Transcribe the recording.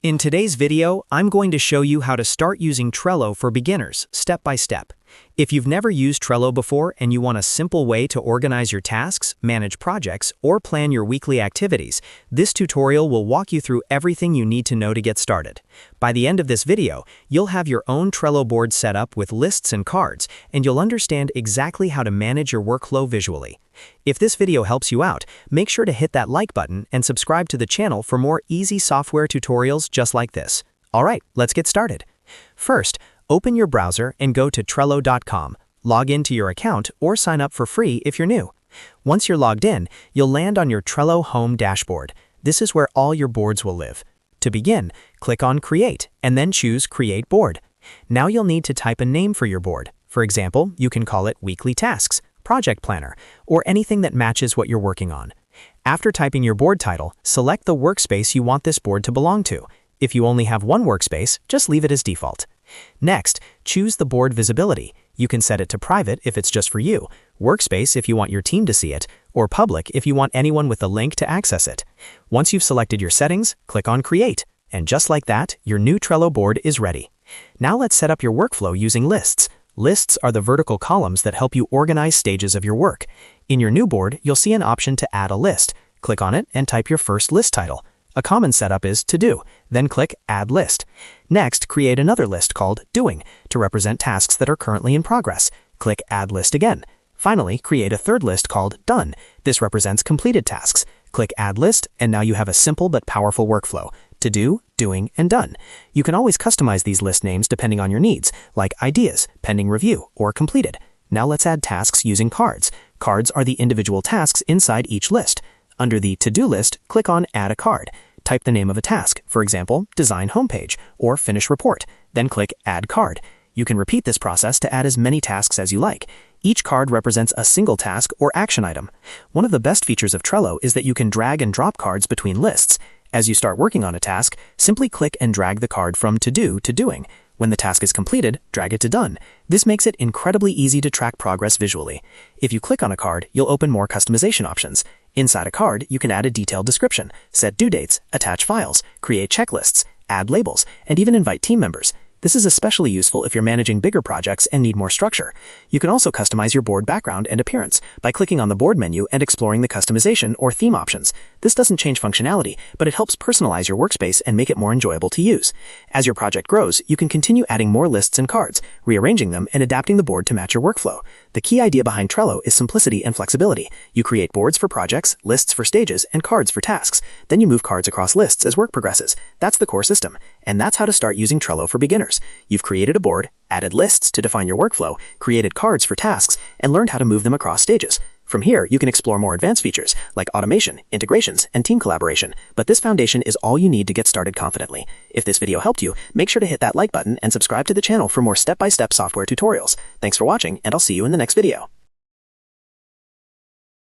In today's video, I'm going to show you how to start using Trello for beginners, step by step. If you've never used Trello before and you want a simple way to organize your tasks, manage projects, or plan your weekly activities, this tutorial will walk you through everything you need to know to get started. By the end of this video, you'll have your own Trello board set up with lists and cards, and you'll understand exactly how to manage your workflow visually. If this video helps you out, make sure to hit that like button and subscribe to the channel for more easy software tutorials just like this. Alright, let's get started. First, open your browser and go to Trello.com, log into your account or sign up for free if you're new. Once you're logged in, you'll land on your Trello home dashboard. This is where all your boards will live. To begin, click on Create and then choose Create Board. Now you'll need to type a name for your board. For example, you can call it Weekly Tasks, Project Planner, or anything that matches what you're working on. After typing your board title, select the workspace you want this board to belong to. If you only have one workspace, just leave it as default. Next, choose the board visibility. You can set it to private if it's just for you, workspace if you want your team to see it, or public if you want anyone with a link to access it. Once you've selected your settings, click on Create, and just like that, your new Trello board is ready. Now let's set up your workflow using lists. Lists are the vertical columns that help you organize stages of your work. In your new board, you'll see an option to add a list. Click on it and type your first list title. A common setup is To Do, then click Add List. Next, create another list called Doing to represent tasks that are currently in progress. Click Add List again. Finally, create a third list called Done. This represents completed tasks. Click Add List, and now you have a simple but powerful workflow. To Do, Doing, and Done. You can always customize these list names depending on your needs, like Ideas, Pending Review, or Completed. Now let's add tasks using cards. Cards are the individual tasks inside each list. Under the To-Do list, click on Add a Card. Type the name of a task, for example, Design Homepage, or Finish Report. Then click Add Card. You can repeat this process to add as many tasks as you like. Each card represents a single task or action item. One of the best features of Trello is that you can drag and drop cards between lists. As you start working on a task, simply click and drag the card from To Do to Doing. When the task is completed, drag it to Done. This makes it incredibly easy to track progress visually. If you click on a card, you'll open more customization options. Inside a card, you can add a detailed description, set due dates, attach files, create checklists, add labels, and even invite team members. This is especially useful if you're managing bigger projects and need more structure. You can also customize your board background and appearance by clicking on the board menu and exploring the customization or theme options. This doesn't change functionality, but it helps personalize your workspace and make it more enjoyable to use. As your project grows, you can continue adding more lists and cards, rearranging them, and adapting the board to match your workflow. The key idea behind Trello is simplicity and flexibility. You create boards for projects, lists for stages, and cards for tasks. Then you move cards across lists as work progresses. That's the core system. And that's how to start using Trello for beginners. You've created a board, added lists to define your workflow, created cards for tasks, and learned how to move them across stages. From here, you can explore more advanced features like automation, integrations, and team collaboration. But this foundation is all you need to get started confidently. If this video helped you, make sure to hit that like button and subscribe to the channel for more step-by-step software tutorials. Thanks for watching, and I'll see you in the next video.